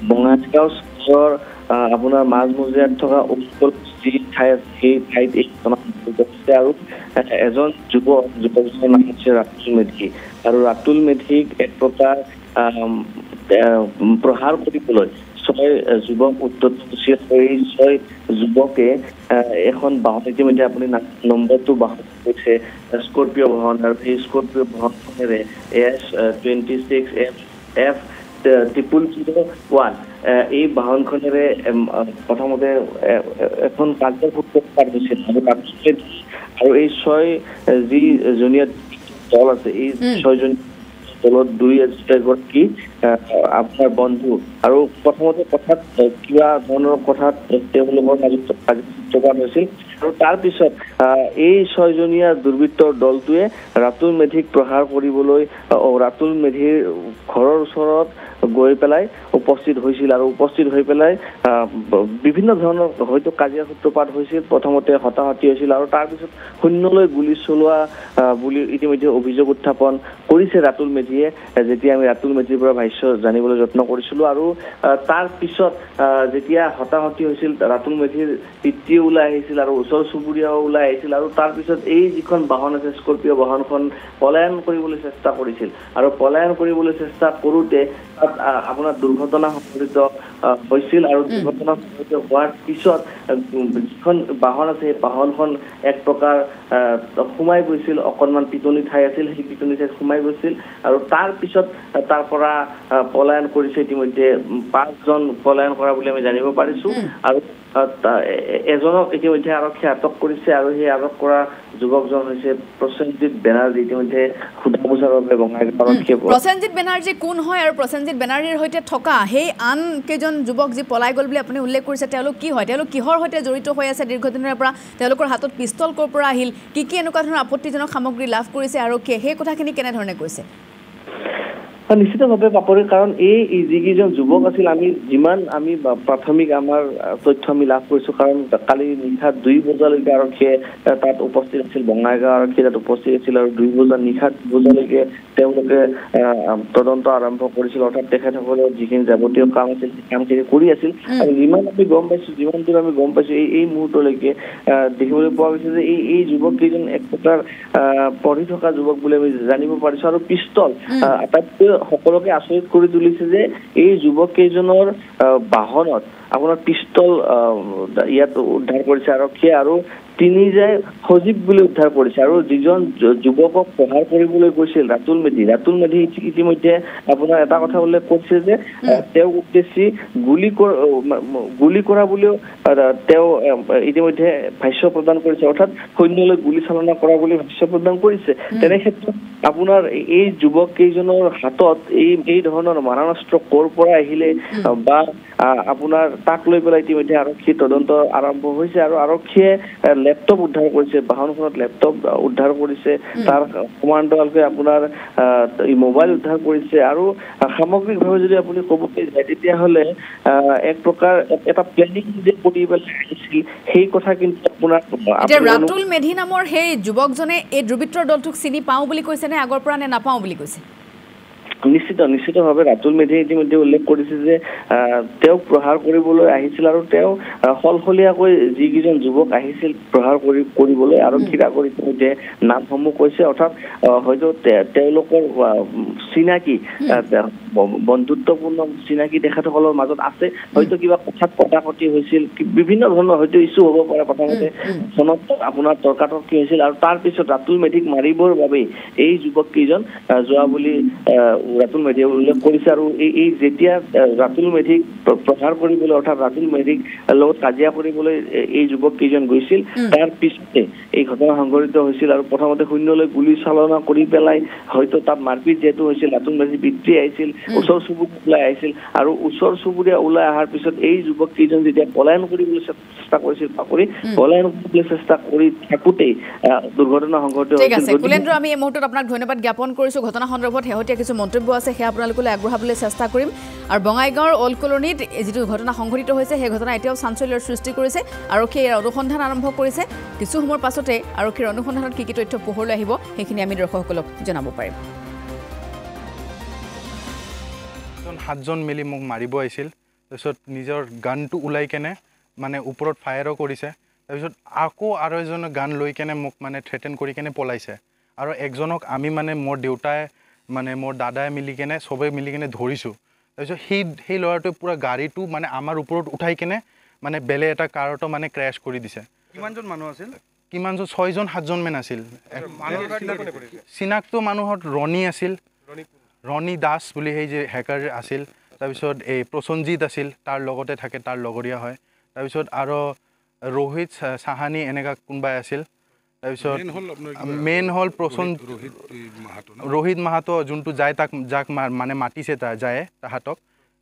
বঙাইগাঁও চহৰৰ আপোনাৰ মাজমজিয়াত থকা উৎকল যি ঠাই আছে সেই ঠাইত এই ঘটনা ঘটিছে আৰু এজন যুৱকজনৰ নাম হৈছে ৰাতুল মেধি আৰু ৰাতুল মেধিক এক প্ৰকাৰ প্ৰহাৰ কৰিবলৈ 6 যুৱক উদ্যত হৈছিল। এই 6 যুৱকে এখন বাহন ইতিমধ্যে আপুনি নম্বৰটো বাহন কৈছে স্কৰপিঅ' বাহন আৰু সেই স্কৰপিঅ' বাহনখনেৰে S26F 001 এই বাহনখনেৰে প্ৰথমতে এখন কাৰ্যৰ সূত্ৰত পাৰ হৈছিল আৰু এই 6 যি জনীয়া দল আছে এই 6জন দলত 2 আপোনাৰ বন্ধু আৰু প্ৰথমতে কথাত কিবা ধৰণৰ কথাত তেওঁলোকৰ মাজত সূত্ৰপাত হৈছিল আৰু তাৰপিছত এই 6জনীয়া দুৰ্বৃত্তৰ দলটোৱে ৰাতুল মেধিক প্ৰহাৰ কৰিবলৈ ৰাতুল মেধিৰ ঘৰৰ ওচৰত গৈ পেলাই উপস্থিত হৈছিল আৰু উপস্থিত হৈ পেলাই বিভিন্ন ধৰণৰ হয়তো কাজিয়া সূত্ৰপাত হৈছিল। প্ৰথমতে হতাহতি হৈছিল আৰু তাৰপিছত শূন্যলৈ গুলি চলোৱা বুলি ইতিমধ্যে অভিযোগ উত্থাপন কৰিছে ৰাতুল মেধিয়ে। যেতিয়া আমি ৰাতুল মেধিৰ পৰা ভাষ্য জানিবলৈ যত্ন কৰিছিলোঁ আৰু তাৰ পিছত যেতিয়া হতাহতি হৈছিল ৰাতুল মেধিৰ পিতৃ ওলাই আহিছিল আৰু ওচৰ চুবুৰীয়াও ওলাই আহিছিল আৰু তাৰপিছত এই যিখন বাহন আছে স্কৰপিঅ' বাহনখন পলায়ন কৰিবলৈ চেষ্টা কৰিছিল আৰু পলায়ন কৰিবলৈ চেষ্টা কৰোঁতে আপোনাৰ দুৰ্ঘটনা সংঘটিত হৈছিল আৰু দুৰ্ঘটনা সংঘটিত হোৱাৰ পিছত যিখন বাহন আছে সেই বাহনখন এক প্ৰকাৰ সোমাই গৈছিল, অকণমান পিটনি ঠাই আছিল, সেই পিটনি ঠাইত সোমাই গৈছিল আৰু তাৰ পিছত তাৰ পৰা পলায়ন কৰিছে। ইতিমধ্যে 5জন পলায়ন কৰা বুলি আমি জানিব পাৰিছোঁ আৰু এজনক ইতিমধ্যে আৰক্ষীয়ে আটক কৰিছে আৰু সেই আটক কৰা যুৱকজন হৈছে প্ৰসেনজিৎ বেনাৰ্জী। ইতিমধ্যে সোধা পোছাৰ বাবে বঙাইগাঁও আৰক্ষীয়ে প্ৰসেনজিৎ বেনাৰ্জী কোন হয় আৰু প্ৰসেনজিৎ বেনাৰ্জীৰ সৈতে থকা সেই আন কেইজন যুৱক যি পলাই গ'ল বুলি আপুনি উল্লেখ কৰিছে তেওঁলোক কি হয়, তেওঁলোক কিহৰ সৈতে জড়িত হৈ আছে দীৰ্ঘদিনৰ পৰা, তেওঁলোকৰ হাতত পিষ্টল ক'ৰ পৰা আহিল, কি এনেকুৱা ধৰণৰ আপত্তিজনক সামগ্ৰী লাভ কৰিছে আৰক্ষীয়ে সেই কথাখিনি কেনেধৰণে কৈছে? নিশ্চিতভাৱে পাপৰি, কাৰণ এই যিকেইজন যুৱক আছিল আমি প্ৰাথমিক আমাৰ তথ্য আমি লাভ কৰিছোঁ, কাৰণ কালি নিশা 2 বজালৈকে আৰক্ষীয়ে তাত উপস্থিত আছিল, বঙাইগাঁও আৰক্ষী তাত উপস্থিত আছিল আৰু 2 বজা নিশা 2 বজালৈকে তেওঁলোকে তদন্ত আৰম্ভ কৰিছিল। অৰ্থাৎ তেখেতসকলৰ যিখিনি যাৱতীয় কাম আছিল সেই কামখিনি কৰি আছিল আৰু যিমান দূৰ আমি গম পাইছোঁ এই মুহূৰ্তলৈকে দেখিবলৈ পোৱা গৈছে যে এই যুৱক কেইজন এক প্ৰকাৰ পঢ়ি থকা যুৱক বুলি আমি জানিব পাৰিছোঁ আৰু পিষ্টল আটাইতকৈ সকলোকে আচৰিত কৰি তুলিছে যে এই যুৱক কেইজনৰ বাহনত আপোনাৰ পিষ্টল ইয়াত উদ্ধাৰ কৰিছে আৰক্ষীয়ে আৰু 3 যায় সজীৱ বুলি উদ্ধাৰ কৰিছে আৰু যিজন যুৱকক প্ৰহাৰ কৰিবলৈ গৈছিল ৰাতুল মেধি ইতিমধ্যে আপোনাৰ এটা কথা উল্লেখ কৰিছে যে তেওঁ উদ্দেশ্যি গুলি কৰা বুলিও তেওঁ ইতিমধ্যে ভাষ্য প্ৰদান কৰিছে, অৰ্থাৎ সৈন্যলৈ গুলি চালনা কৰা বুলি ভাষ্য প্ৰদান কৰিছে। তেনে ক্ষেত্ৰত আপোনাৰ এই যুৱক কেইজনৰ হাতত এই ধৰণৰ মাৰণাস্ত্ৰ ক'ৰ পৰা আহিলে বা আপোনাৰ তাক লৈ পেলাই ইতিমধ্যে আৰক্ষী তদন্ত আৰম্ভ হৈছে আৰু আৰক্ষীয়ে লেপটপ উদ্ধাৰ কৰিছে, বাহনখনত লেপটপ উদ্ধাৰ কৰিছে, তাৰ সমান্তৰালকৈ আপোনাৰ মোবাইল উদ্ধাৰ কৰিছে আৰু সামগ্ৰিকভাৱে যদি আপুনি ক'ব যায় তেতিয়াহ'লে এক প্ৰকাৰ এটা প্লেনিং যে কৰি পেলাই আহিছিল সেই কথা কিন্তু আপোনাৰ ৰাতুল মেধি নামৰ সেই যুৱকজনে এই দুৰ্বৃত্তৰ দলটোক চিনি পাওঁ বুলি কৈছে নে আগৰ পৰা নে নাপাওঁ বুলি কৈছে? নিশ্চিতভাৱে ৰাতুল মেধিয়ে ইতিমধ্যে উল্লেখ কৰিছে যে তেওঁক প্ৰহাৰ কৰিবলৈ আহিছিল আৰু তেওঁ সলসলীয়াকৈ যিকেইজন যুৱক আহিছিল প্ৰহাৰ কৰিবলৈ আৰক্ষীৰ আগত ইতিমধ্যে নামসমূহ কৈছে, অৰ্থাৎ হয়তো তেওঁলোকৰ চিনাকি বন্ধুত্বপূৰ্ণ চিনাকি তেখেতসকলৰ মাজত আছে, হয়তো কিবা কথাত কটাকটি হৈছিল, বিভিন্ন ধৰণৰ হয়তো ইছ্যু হ'ব পাৰে। প্ৰথমতে ফোনত আপোনাৰ তৰ্কাতৰ্কি হৈছিল আৰু তাৰপিছত ৰাতুল মেধিক মাৰিবৰ বাবে এই যুৱক কেইজন যোৱা বুলি ৰাতুল মেধিয়ে উল্লেখ কৰিছে আৰু এই যেতিয়া ৰাতুল মেধিক প্ৰহাৰ কৰিবলৈ অৰ্থাৎ ৰাতুল মেধিক লগত কাজিয়া কৰিবলৈ এই যুৱক কেইজন গৈছিল তাৰ পিছতে এই ঘটনা সংঘটিত হৈছিল আৰু প্ৰথমতে শূন্যলৈ গুলি চালনা কৰি পেলাই হয়তো তাত মাৰপিট যিহেতু হৈছিল, ৰাতুল মেধিৰ পিতৃ আহিছিল, ওচৰ চুবুৰীয়া ওলাই আহিছিল আৰু ওচৰ চুবুৰীয়া ওলাই অহাৰ পিছত এই যুৱক কেইজন যেতিয়া পলায়ন কৰিবলৈ চেষ্টা কৰিছিল পলায়ন কৰিবলৈ চেষ্টা কৰি থাকোঁতেই দুৰ্ঘটনা সংঘটিত হৈছিল। কুলেন্দ্ৰ, আমি এই মুহূৰ্তত আপোনাক ধন্যবাদ জ্ঞাপন কৰিছোঁ। ঘটনা সন্দৰ্ভত শেহতীয়া কিছু মন্তব্য আছে সেয়া আপোনালোকলৈ আগবঢ়াবলৈ চেষ্টা কৰিম আৰু বঙাইগাঁৱৰ অল্ড কলনীত যিটো ঘটনা সংঘটিত হৈছে সেই ঘটনা এতিয়াও চাঞ্চল্যৰ সৃষ্টি কৰিছে। আৰক্ষীয়ে ইয়াৰ অনুসন্ধান আৰম্ভ কৰিছে। কিছু সময়ৰ পাছতে আৰক্ষীৰ অনুসন্ধানত কি তথ্য পোহৰলৈ আহিব সেইখিনি আমি দৰ্শকসকলক জনাব পাৰিম। 7জন মিলি মোক মাৰিব আহিছিল তাৰপিছত নিজৰ গানটো ওলাই কেনে মানে ওপৰত ফায়াৰো কৰিছে তাৰপিছত আকৌ আৰু এজনে গান লৈ কেনে মোক মানে থ্ৰেটেন কৰি কেনে পলাইছে আৰু একজনক আমি মানে মোৰ দেউতাই মানে মোৰ দাদাই মিলি কেনে সবে মিলি কেনে ধৰিছোঁ তাৰপিছত সেই ল'ৰাটোৱে পুৰা গাড়ীটো মানে আমাৰ ওপৰত উঠাই কেনে মানে বেলেগ এটা কাৰতো মানে ক্ৰেছ কৰি দিছে কিমানজন মানুহ আছিল কিমানজন 6জন 7জন মান আছিল চিনাক্ত মানুহৰ ৰণী আছিল ৰণী দাস বুলি সেই যে হেকাৰ আছিল তাৰপিছত এই প্ৰসঞ্জিত আছিল তাৰ লগতে থাকে তাৰ লগৰীয়া হয় তাৰপিছত আৰু ৰোহিত সাহানী এনেকা কোনবাই আছিল তাৰপিছত মেইন হল ৰোহিত মাহাতো যোনটো যায় যাক মানে মাতিছে যায় তাহাঁতক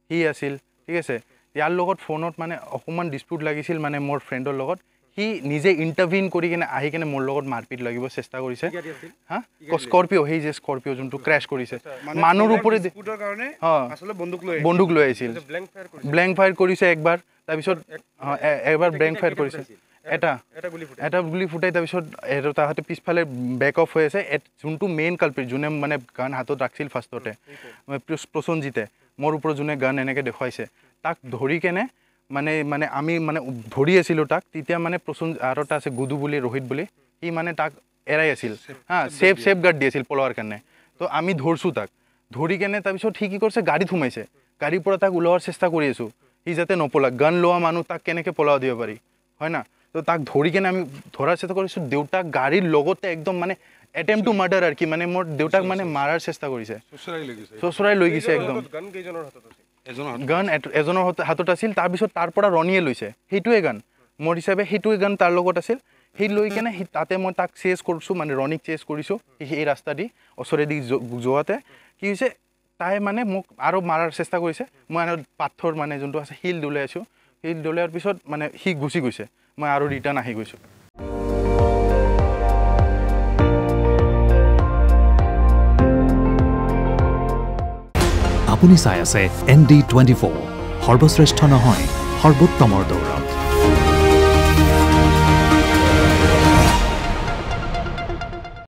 সি আছিল ঠিক আছে ইয়াৰ লগত ফোনত মানে অকণমান ডিসপিউট লাগিছিল মানে মোৰ ফ্ৰেণ্ডৰ লগত সি নিজে ইণ্টাৰভিন কৰি কিনে আহি কিনে মোৰ লগত মাৰপিট লাগিব চেষ্টা কৰিছে হা স্কৰপিঅ সেই যে স্কৰপিঅ যোনটো ক্ৰেছ কৰিছে মানুহৰ ওপৰে বন্দুক লৈ আহিছিল ব্লেংক ফায়াৰ কৰিছে একবাৰ তাৰপিছত একবাৰ ব্লেংক ফায়াৰ কৰিছে এটা গুলি ফুটাই তাৰপিছত তাহাঁতে পিছফালে বেক অফ হৈ আছে যোনটো মেইন কালপ্ৰিট যোনে মানে গান হাতত ৰাখিছিল ফাৰ্ষ্টতে প্ৰসঞ্জিতে মোৰ ওপৰত যোনে গান এনেকৈ দেখুৱাইছে তাক ধৰি কেনে মানে আমি মানে ধৰি আছিলোঁ তাক তেতিয়া মানে আৰু এটা আছে গুদু বুলি ৰোহিত বুলি সি মানে তাক এৰাই আছিল হা চেফ গাৰ্ড দি আছিল পলোৱাৰ কাৰণে তো আমি ধৰছোঁ তাক ধৰি কেনে তাৰপিছত সি কি কৰিছে গাড়ীত সোমাইছে গাড়ীৰ পৰা তাক ওলোৱাৰ চেষ্টা কৰি আছোঁ সি যাতে নপলাক গান লোৱা মানুহ তাক কেনেকৈ পলাব দিব পাৰি হয় না তো তাক ধৰি কেনে আমি ধৰাৰ চেষ্টা কৰিছোঁ দেউতাক গাড়ীৰ লগতে একদম মানে এটেম্প টু মাৰ্ডাৰ আৰু কি মানে মোৰ দেউতাক মানে মাৰাৰ চেষ্টা কৰিছে চচৰাই লৈ গৈছে একদম গান এজনৰ হাতত আছিল তাৰপিছত তাৰ পৰা ৰণীয়ে লৈছে সেইটোৱে গান মোৰ হিচাপে সেইটোৱে গান তাৰ লগত আছিল সেই লৈ কেনে তাতে মই তাক চেজ কৰিছোঁ মানে ৰণীক চেজ কৰিছোঁ সেই ৰাস্তা দি ওচৰেদি যোৱাতে কি হৈছে তাই মানে মোক আৰু মাৰাৰ চেষ্টা কৰিছে মই পাথৰ মানে যোনটো আছে শিল দলাই আছোঁ শিল দলাৰ পিছত মানে সি গুচি গৈছে মই আৰু ৰিটাৰ্ণ আহি গৈছোঁ আপুনি চাই আছে ND24 সৰ্বশ্ৰেষ্ঠ নহয় সৰ্বোত্তমৰ দৌৰ